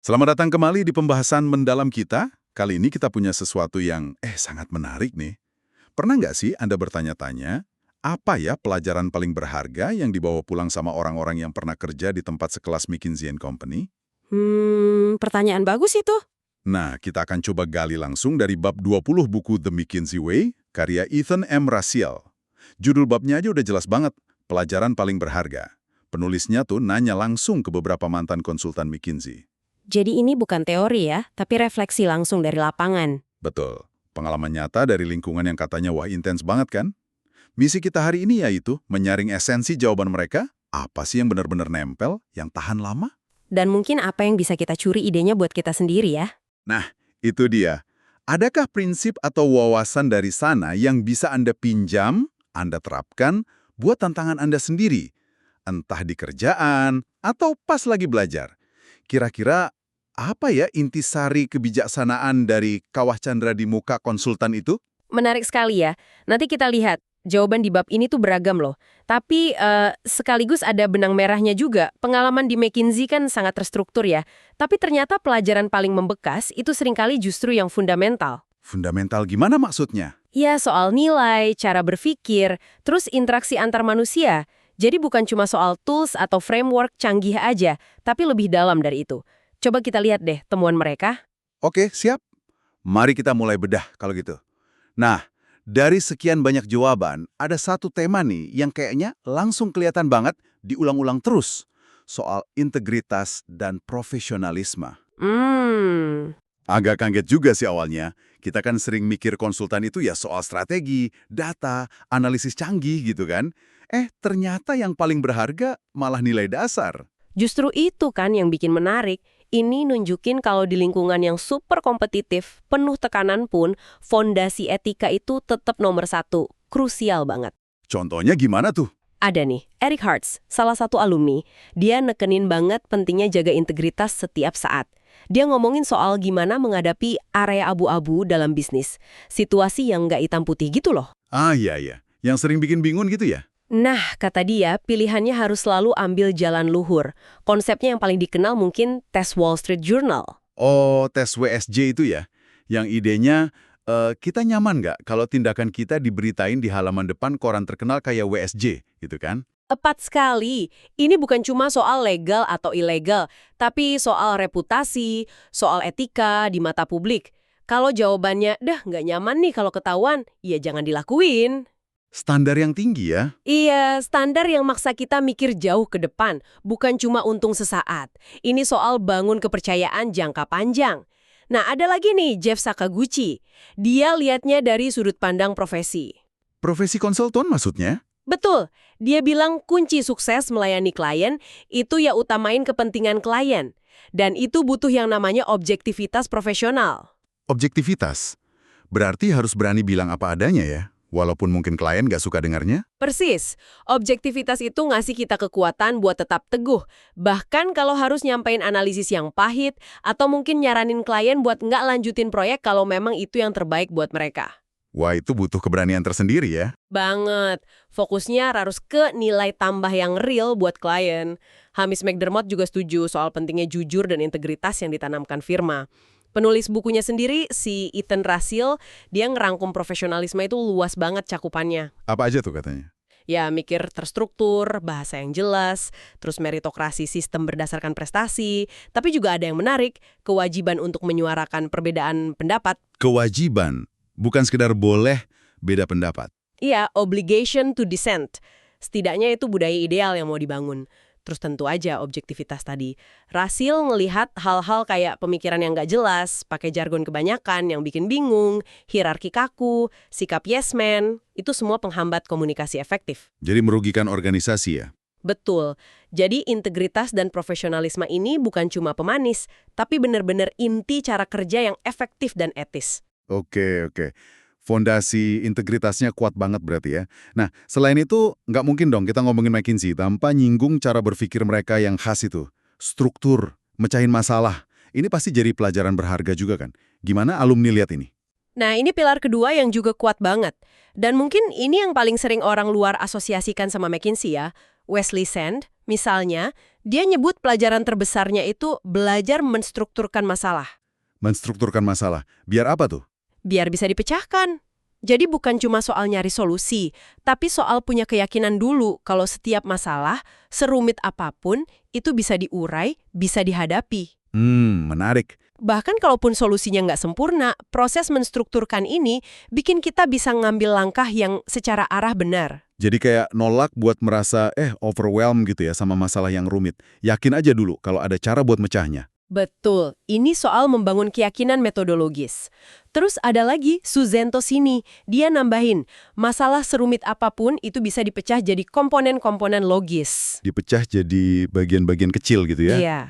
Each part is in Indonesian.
Selamat datang kembali di pembahasan mendalam kita. Kali ini kita punya sesuatu yang sangat menarik nih. Pernah nggak sih Anda bertanya-tanya, apa ya pelajaran paling berharga yang dibawa pulang sama orang-orang yang pernah kerja di tempat sekelas McKinsey & Company? Pertanyaan bagus itu. Nah, kita akan coba gali langsung dari bab 20 buku The McKinsey Way, karya Ethan M. Rasil. Judul babnya aja udah jelas banget, pelajaran paling berharga. Penulisnya tuh nanya langsung ke beberapa mantan konsultan McKinsey. Jadi ini bukan teori ya, tapi refleksi langsung dari lapangan. Betul. Pengalaman nyata dari lingkungan yang katanya wah intens banget kan? Misi kita hari ini yaitu menyaring esensi jawaban mereka, apa sih yang benar-benar nempel, yang tahan lama? Dan mungkin apa yang bisa kita curi idenya buat kita sendiri ya. Nah, itu dia. Adakah prinsip atau wawasan dari sana yang bisa Anda pinjam, Anda terapkan, buat tantangan Anda sendiri? Entah di kerjaan, atau pas lagi belajar. Kira-kira apa ya intisari kebijaksanaan dari Kawah Chandra di muka konsultan itu? Menarik sekali ya. Nanti kita lihat. Jawaban di bab ini tuh beragam loh. Tapi sekaligus ada benang merahnya juga. Pengalaman di McKinsey kan sangat terstruktur ya. Tapi ternyata pelajaran paling membekas itu seringkali justru yang fundamental. Fundamental gimana maksudnya? Ya, soal nilai, cara berpikir, terus interaksi antar manusia. Jadi bukan cuma soal tools atau framework canggih aja, tapi lebih dalam dari itu. Coba kita lihat deh temuan mereka. Oke, siap. Mari kita mulai bedah kalau gitu. Nah, dari sekian banyak jawaban, ada satu tema nih yang kayaknya langsung kelihatan banget diulang-ulang terus. Soal integritas dan profesionalisme. Agak kaget juga sih awalnya. Kita kan sering mikir konsultan itu ya soal strategi, data, analisis canggih gitu kan. Ternyata yang paling berharga malah nilai dasar. Justru itu kan yang bikin menarik. Ini nunjukin kalau di lingkungan yang super kompetitif, penuh tekanan pun, fondasi etika itu tetap nomor satu. Krusial banget. Contohnya gimana tuh? Ada nih, Eric Hartz, salah satu alumni. Dia nekenin banget pentingnya jaga integritas setiap saat. Dia ngomongin soal gimana menghadapi area abu-abu dalam bisnis. Situasi yang nggak hitam putih gitu loh. Ah iya. Yang sering bikin bingung gitu ya? Nah, kata dia, pilihannya harus selalu ambil jalan luhur. Konsepnya yang paling dikenal mungkin tes Wall Street Journal. Oh, tes WSJ itu ya? Yang idenya, kita nyaman nggak kalau tindakan kita diberitain di halaman depan koran terkenal kayak WSJ, gitu kan? Tepat sekali. Ini bukan cuma soal legal atau ilegal, tapi soal reputasi, soal etika di mata publik. Kalau jawabannya, dah nggak nyaman nih kalau ketahuan, ya jangan dilakuin. Standar yang tinggi ya? Iya, standar yang maksa kita mikir jauh ke depan, bukan cuma untung sesaat. Ini soal bangun kepercayaan jangka panjang. Nah, ada lagi nih Jeff Sakaguchi. Dia lihatnya dari sudut pandang profesi. Profesi konsultan maksudnya? Betul, dia bilang kunci sukses melayani klien itu ya utamain kepentingan klien. Dan itu butuh yang namanya objektivitas profesional. Objektivitas. Berarti harus berani bilang apa adanya ya? Walaupun mungkin klien nggak suka dengarnya? Persis, objektivitas itu ngasih kita kekuatan buat tetap teguh. Bahkan kalau harus nyampein analisis yang pahit, atau mungkin nyaranin klien buat nggak lanjutin proyek kalau memang itu yang terbaik buat mereka. Wah, itu butuh keberanian tersendiri ya? Banget. Fokusnya harus ke nilai tambah yang real buat klien. Hamish McDermott juga setuju soal pentingnya jujur dan integritas yang ditanamkan firma. Penulis bukunya sendiri, si Ethan Rasil, dia ngerangkum profesionalisme itu luas banget cakupannya. Apa aja tuh katanya? Ya, mikir terstruktur, bahasa yang jelas, terus meritokrasi sistem berdasarkan prestasi, tapi juga ada yang menarik, kewajiban untuk menyuarakan perbedaan pendapat. Kewajiban, bukan sekedar boleh beda pendapat. Iya, obligation to dissent. Setidaknya itu budaya ideal yang mau dibangun. Terus tentu aja objektivitas tadi. Rasil ngelihat hal-hal kayak pemikiran yang nggak jelas, pakai jargon kebanyakan yang bikin bingung, hierarki kaku, sikap yes man, itu semua penghambat komunikasi efektif. Jadi merugikan organisasi ya? Betul. Jadi integritas dan profesionalisme ini bukan cuma pemanis, tapi benar-benar inti cara kerja yang efektif dan etis. Oke. Fondasi integritasnya kuat banget berarti ya. Nah, selain itu, nggak mungkin dong kita ngomongin McKinsey tanpa nyinggung cara berpikir mereka yang khas itu. Struktur, mecahin masalah. Ini pasti jadi pelajaran berharga juga kan? Gimana alumni lihat ini? Nah, ini pilar kedua yang juga kuat banget. Dan mungkin ini yang paling sering orang luar asosiasikan sama McKinsey ya. Wesley Sand, misalnya, Dia nyebut pelajaran terbesarnya itu belajar menstrukturkan masalah. Menstrukturkan masalah. Biar apa tuh? Biar bisa dipecahkan. Jadi bukan cuma soal nyari solusi, tapi soal punya keyakinan dulu kalau setiap masalah, serumit apapun, itu bisa diurai, bisa dihadapi. Menarik. Bahkan kalaupun solusinya nggak sempurna, proses menstrukturkan ini bikin kita bisa ngambil langkah yang secara arah benar. Jadi kayak nolak buat merasa overwhelmed gitu ya sama masalah yang rumit. Yakin aja dulu kalau ada cara buat mecahnya. Betul, ini soal membangun keyakinan metodologis. Terus ada lagi Suzento sini, dia nambahin, masalah serumit apapun itu bisa dipecah jadi komponen-komponen logis. Dipecah jadi bagian-bagian kecil gitu ya. Iya,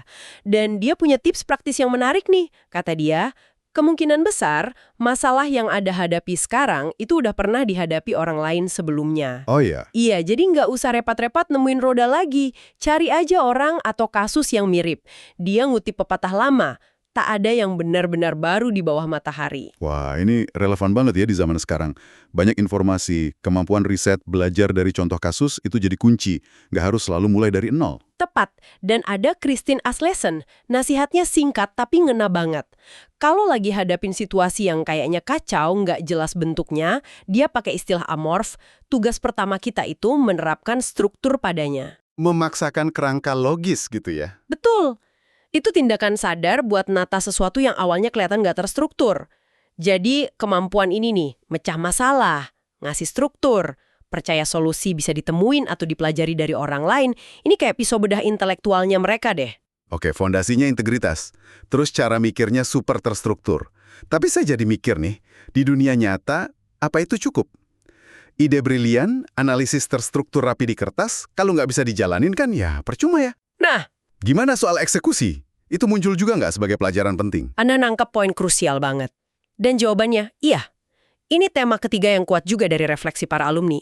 dan dia punya tips praktis yang menarik nih, kata dia. Kemungkinan besar, masalah yang Anda hadapi sekarang itu udah pernah dihadapi orang lain sebelumnya. Oh iya. Iya, jadi nggak usah repot-repot nemuin roda lagi. Cari aja orang atau kasus yang mirip. Dia ngutip pepatah lama, tak ada yang benar-benar baru di bawah matahari. Wah, ini relevan banget ya di zaman sekarang. Banyak informasi, kemampuan riset, belajar dari contoh kasus itu jadi kunci. Nggak harus selalu mulai dari nol. Tepat, dan ada Christine Aslesen, nasihatnya singkat tapi ngena banget. Kalau lagi hadapin situasi yang kayaknya kacau, nggak jelas bentuknya, dia pakai istilah amorf, tugas pertama kita itu menerapkan struktur padanya. Memaksakan kerangka logis gitu ya. Betul. Itu tindakan sadar buat nata sesuatu yang awalnya kelihatan nggak terstruktur. Jadi kemampuan ini nih, mecah masalah, ngasih struktur, percaya solusi bisa ditemuin atau dipelajari dari orang lain, ini kayak pisau bedah intelektualnya mereka deh. Oke, fondasinya integritas. Terus cara mikirnya super terstruktur. Tapi saya jadi mikir nih, di dunia nyata, apa itu cukup? Ide brilian, analisis terstruktur rapi di kertas, kalau nggak bisa dijalanin kan ya percuma ya. Nah, Gimana soal eksekusi? Itu muncul juga nggak sebagai pelajaran penting? Anda nangkep poin krusial banget. Dan jawabannya, iya. Ini tema ketiga yang kuat juga dari refleksi para alumni.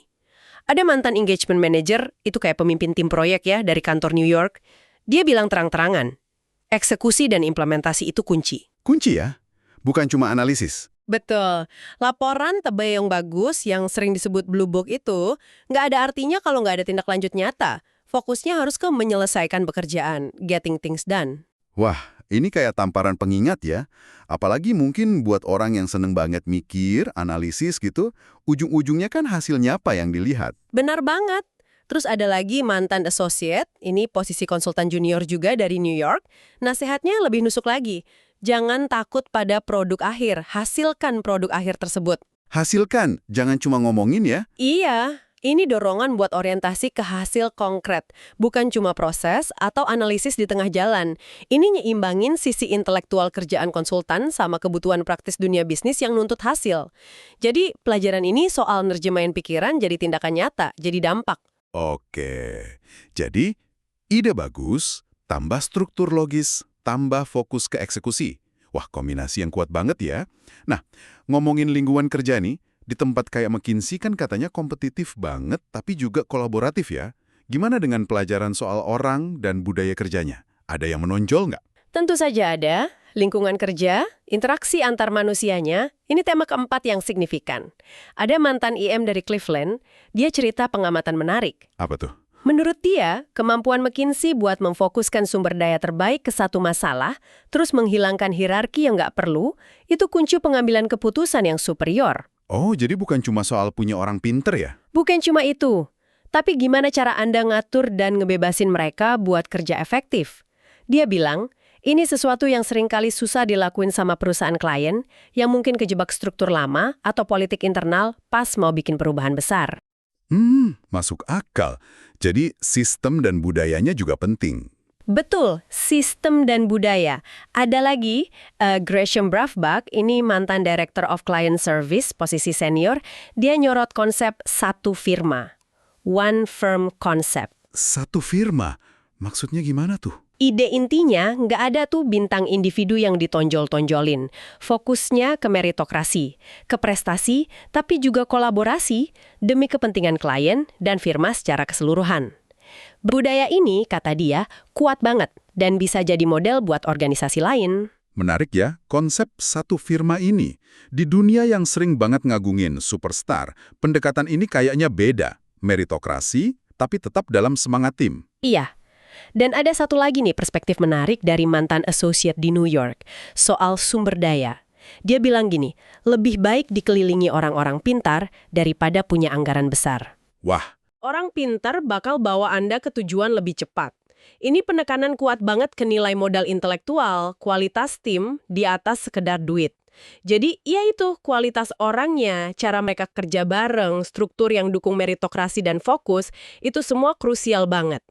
Ada mantan engagement manager, itu kayak pemimpin tim proyek ya, dari kantor New York. Dia bilang terang-terangan, eksekusi dan implementasi itu kunci. Kunci ya? Bukan cuma analisis. Betul. Laporan tebay yang bagus, yang sering disebut blue book itu, nggak ada artinya kalau nggak ada tindak lanjut nyata. Fokusnya harus ke menyelesaikan pekerjaan, getting things done. Wah, ini kayak tamparan pengingat ya. Apalagi mungkin buat orang yang seneng banget mikir, analisis gitu, ujung-ujungnya kan hasilnya apa yang dilihat. Benar banget. Terus ada lagi mantan associate, ini posisi konsultan junior juga dari New York. Nasihatnya lebih nusuk lagi. Jangan takut pada produk akhir, hasilkan produk akhir tersebut. Hasilkan, jangan cuma ngomongin ya. Iya, ini dorongan buat orientasi ke hasil konkret, bukan cuma proses atau analisis di tengah jalan. Ini nyimbangin sisi intelektual kerjaan konsultan sama kebutuhan praktis dunia bisnis yang nuntut hasil. Jadi, pelajaran ini soal nerjemahin pikiran jadi tindakan nyata, jadi dampak. Oke, jadi ide bagus, tambah struktur logis, tambah fokus ke eksekusi. Wah, kombinasi yang kuat banget ya. Nah, ngomongin lingkungan kerja nih, di tempat kayak McKinsey kan katanya kompetitif banget, tapi juga kolaboratif ya. Gimana dengan pelajaran soal orang dan budaya kerjanya? Ada yang menonjol nggak? Tentu saja ada. Lingkungan kerja, interaksi antar manusianya, ini tema keempat yang signifikan. Ada mantan IM dari Cleveland, dia cerita pengamatan menarik. Apa tuh? Menurut dia, kemampuan McKinsey buat memfokuskan sumber daya terbaik ke satu masalah, terus menghilangkan hierarki yang nggak perlu, itu kunci pengambilan keputusan yang superior. Oh, jadi bukan cuma soal punya orang pinter ya? Bukan cuma itu, tapi gimana cara Anda ngatur dan ngebebasin mereka buat kerja efektif. Dia bilang, ini sesuatu yang seringkali susah dilakuin sama perusahaan klien yang mungkin kejebak struktur lama atau politik internal pas mau bikin perubahan besar. Masuk akal. Jadi sistem dan budayanya juga penting. Betul, sistem dan budaya. Ada lagi, Gresham Bravbach, ini mantan Director of Client Service, posisi senior, dia nyorot konsep satu firma. One firm concept. Satu firma? Maksudnya gimana tuh? Ide intinya nggak ada tuh bintang individu yang ditonjol-tonjolin. Fokusnya ke meritokrasi, ke prestasi, tapi juga kolaborasi demi kepentingan klien dan firma secara keseluruhan. Budaya ini, kata dia, kuat banget dan bisa jadi model buat organisasi lain. Menarik ya, konsep satu firma ini. Di dunia yang sering banget ngagungin superstar, pendekatan ini kayaknya beda. Meritokrasi, tapi tetap dalam semangat tim. Iya. Dan ada satu lagi nih perspektif menarik dari mantan associate di New York, soal sumber daya. Dia bilang gini, lebih baik dikelilingi orang-orang pintar daripada punya anggaran besar. Wah, Orang pintar bakal bawa Anda ke tujuan lebih cepat. Ini penekanan kuat banget ke nilai modal intelektual, kualitas tim, di atas sekedar duit. Jadi, ya itu, kualitas orangnya, cara mereka kerja bareng, struktur yang dukung meritokrasi dan fokus, itu semua krusial banget.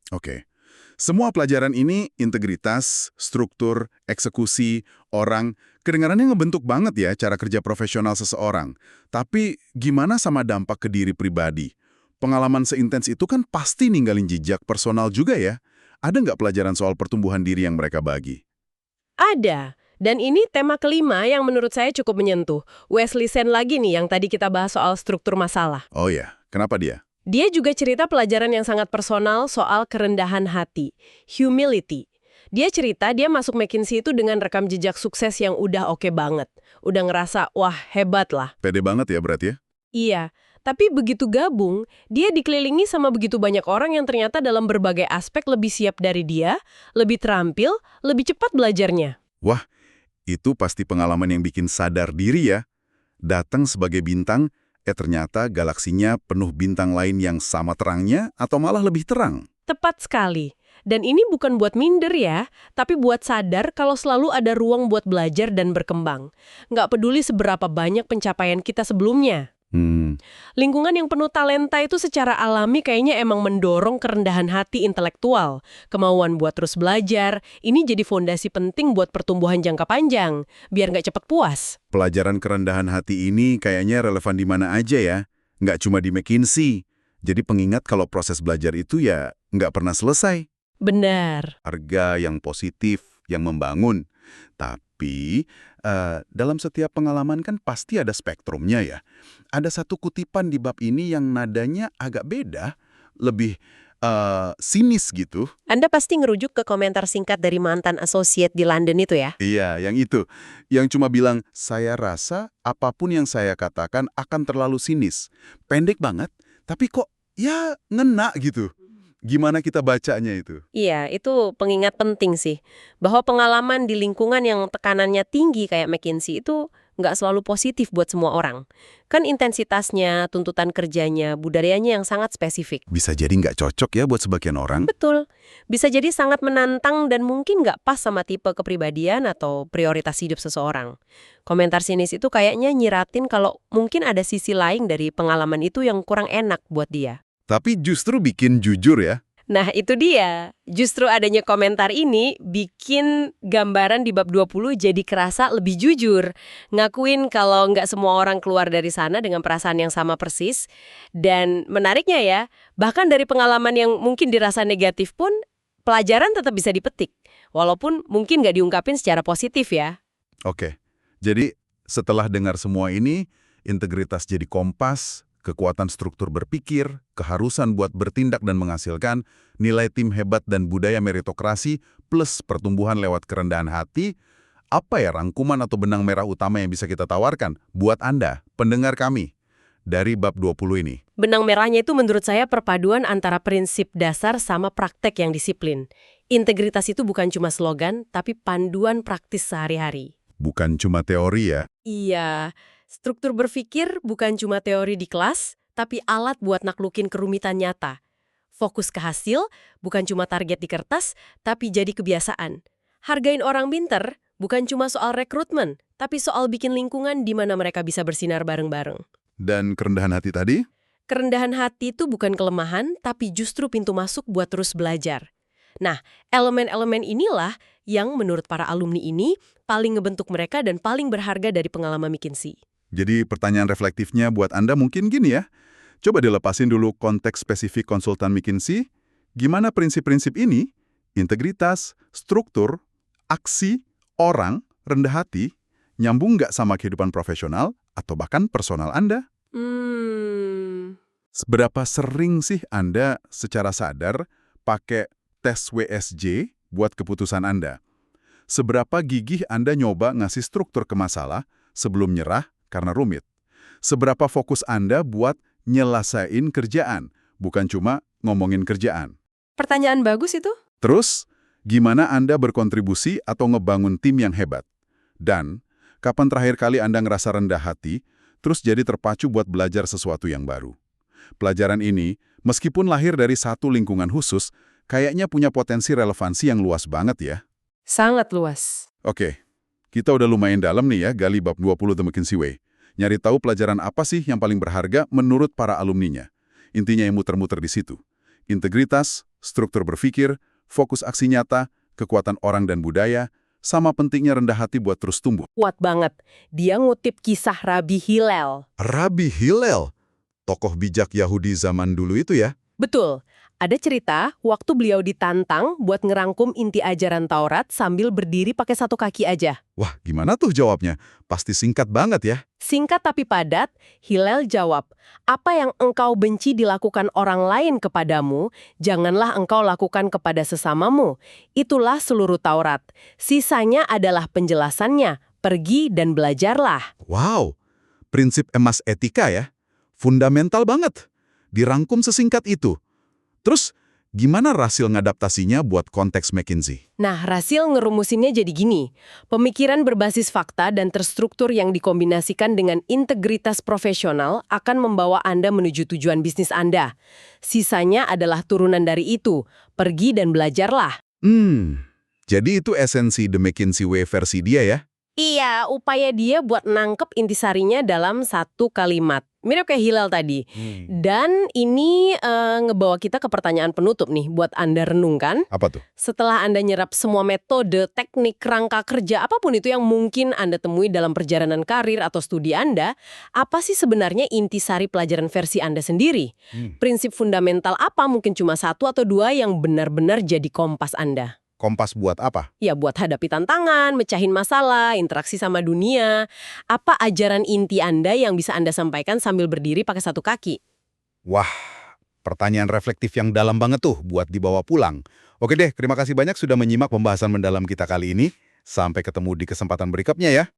oke. Semua pelajaran ini, integritas, struktur, eksekusi, orang, kedengarannya ngebentuk banget ya cara kerja profesional seseorang. Tapi gimana sama dampak ke diri pribadi? Pengalaman seintens itu kan pasti ninggalin jejak personal juga ya. Ada nggak pelajaran soal pertumbuhan diri yang mereka bagi? Ada. Dan ini tema kelima yang menurut saya cukup menyentuh. Wesley Sen lagi nih yang tadi kita bahas soal struktur masalah. Oh ya, kenapa dia? Dia juga cerita pelajaran yang sangat personal soal kerendahan hati, humility. Dia cerita dia masuk McKinsey itu dengan rekam jejak sukses yang udah oke banget. Udah ngerasa, wah hebat lah. Pede banget ya berarti ya? Iya, tapi begitu gabung, dia dikelilingi sama begitu banyak orang yang ternyata dalam berbagai aspek lebih siap dari dia, lebih terampil, lebih cepat belajarnya. Wah, itu pasti pengalaman yang bikin sadar diri ya. Datang sebagai bintang, ternyata galaksinya penuh bintang lain yang sama terangnya atau malah lebih terang. Tepat sekali. Dan ini bukan buat minder ya, tapi buat sadar kalau selalu ada ruang buat belajar dan berkembang. Nggak peduli seberapa banyak pencapaian kita sebelumnya. Lingkungan yang penuh talenta itu secara alami kayaknya emang mendorong kerendahan hati intelektual. Kemauan buat terus belajar, ini jadi fondasi penting buat pertumbuhan jangka panjang, biar nggak cepat puas. Pelajaran kerendahan hati ini kayaknya relevan di mana aja ya, nggak cuma di McKinsey. Jadi pengingat kalau proses belajar itu ya nggak pernah selesai. Benar. Harga yang positif, yang membangun. Tapi dalam setiap pengalaman kan pasti ada spektrumnya ya. Ada satu kutipan di bab ini yang nadanya agak beda, lebih sinis gitu. Anda pasti ngerujuk ke komentar singkat dari mantan associate di London itu ya? Iya, yang itu. Yang cuma bilang, saya rasa apapun yang saya katakan akan terlalu sinis. Pendek banget, tapi kok ya ngena gitu. Gimana kita bacanya itu? Iya, itu pengingat penting sih. Bahwa pengalaman di lingkungan yang tekanannya tinggi kayak McKinsey itu nggak selalu positif buat semua orang. Kan intensitasnya, tuntutan kerjanya, budayanya yang sangat spesifik. Bisa jadi nggak cocok ya buat sebagian orang? Betul. Bisa jadi sangat menantang dan mungkin nggak pas sama tipe kepribadian atau prioritas hidup seseorang. Komentar sinis itu kayaknya nyiratin kalau mungkin ada sisi lain dari pengalaman itu yang kurang enak buat dia. Tapi justru bikin jujur ya. Nah, itu dia. Justru adanya komentar ini bikin gambaran di bab 20 jadi kerasa lebih jujur. Ngakuin kalau nggak semua orang keluar dari sana dengan perasaan yang sama persis. Dan menariknya ya, bahkan dari pengalaman yang mungkin dirasa negatif pun, pelajaran tetap bisa dipetik. Walaupun mungkin nggak diungkapin secara positif ya. Oke, jadi setelah dengar semua ini, integritas jadi kompas, kekuatan struktur berpikir, keharusan buat bertindak dan menghasilkan, nilai tim hebat dan budaya meritokrasi, plus pertumbuhan lewat kerendahan hati, apa ya rangkuman atau benang merah utama yang bisa kita tawarkan buat Anda, pendengar kami, dari bab 20 ini? Benang merahnya itu menurut saya perpaduan antara prinsip dasar sama praktek yang disiplin. Integritas itu bukan cuma slogan, tapi panduan praktis sehari-hari. Bukan cuma teori ya. Iya, struktur berpikir bukan cuma teori di kelas, tapi alat buat naklukin kerumitan nyata. Fokus ke hasil bukan cuma target di kertas, tapi jadi kebiasaan. Hargain orang pinter bukan cuma soal rekrutmen, tapi soal bikin lingkungan di mana mereka bisa bersinar bareng-bareng. Dan kerendahan hati tadi? Kerendahan hati itu bukan kelemahan, tapi justru pintu masuk buat terus belajar. Nah, elemen-elemen inilah yang menurut para alumni ini paling ngebentuk mereka dan paling berharga dari pengalaman McKinsey. Jadi pertanyaan reflektifnya buat Anda mungkin gini ya. Coba dilepasin dulu konteks spesifik konsultan McKinsey. Gimana prinsip-prinsip ini, integritas, struktur, aksi, orang, rendah hati, nyambung nggak sama kehidupan profesional atau bahkan personal Anda? Seberapa sering sih Anda secara sadar pakai tes WSJ buat keputusan Anda? Seberapa gigih Anda nyoba ngasih struktur ke masalah sebelum nyerah karena rumit? Seberapa fokus Anda buat nyelesain kerjaan, bukan cuma ngomongin kerjaan? Pertanyaan bagus itu. Terus, gimana Anda berkontribusi atau ngebangun tim yang hebat? Dan, kapan terakhir kali Anda ngerasa rendah hati, terus jadi terpacu buat belajar sesuatu yang baru? Pelajaran ini, meskipun lahir dari satu lingkungan khusus, kayaknya punya potensi relevansi yang luas banget ya. Sangat luas. Oke, kita udah lumayan dalam nih ya gali bab 20 The McKinsey Way. Nyari tahu pelajaran apa sih yang paling berharga menurut para alumninya. Intinya yang muter-muter di situ. Integritas, struktur berpikir, fokus aksi nyata, kekuatan orang dan budaya, sama pentingnya rendah hati buat terus tumbuh. Kuat banget. Dia ngutip kisah Rabi Hillel. Rabi Hillel, tokoh bijak Yahudi zaman dulu itu ya? Betul. Ada cerita waktu beliau ditantang buat ngerangkum inti ajaran Taurat sambil berdiri pakai satu kaki aja. Wah, gimana tuh jawabnya? Pasti singkat banget ya. Singkat tapi padat, Hillel jawab, "Apa yang engkau benci dilakukan orang lain kepadamu, janganlah engkau lakukan kepada sesamamu. Itulah seluruh Taurat. Sisanya adalah penjelasannya. Pergi dan belajarlah." Wow, prinsip emas etika ya. Fundamental banget. Dirangkum sesingkat itu. Terus, gimana Rasil ngadaptasinya buat konteks McKinsey? Nah, Rasil ngerumusinnya jadi gini. Pemikiran berbasis fakta dan terstruktur yang dikombinasikan dengan integritas profesional akan membawa Anda menuju tujuan bisnis Anda. Sisanya adalah turunan dari itu. Pergi dan belajarlah. Jadi itu esensi The McKinsey Way versi dia ya? Iya, upaya dia buat nangkep intisarinya dalam satu kalimat. Mirip kayak Hillel tadi. Dan ini ngebawa kita ke pertanyaan penutup nih buat Anda renungkan. Apa tuh? Setelah Anda nyerap semua metode, teknik, rangka kerja, apapun itu yang mungkin Anda temui dalam perjalanan karir atau studi Anda, apa sih sebenarnya intisari pelajaran versi Anda sendiri? Prinsip fundamental apa, mungkin cuma satu atau dua yang benar-benar jadi kompas Anda? Kompas buat apa? Ya buat hadapi tantangan, mecahin masalah, interaksi sama dunia. Apa ajaran inti Anda yang bisa Anda sampaikan sambil berdiri pakai satu kaki? Wah, pertanyaan reflektif yang dalam banget tuh buat dibawa pulang. Oke deh, terima kasih banyak sudah menyimak pembahasan mendalam kita kali ini. Sampai ketemu di kesempatan berikutnya ya.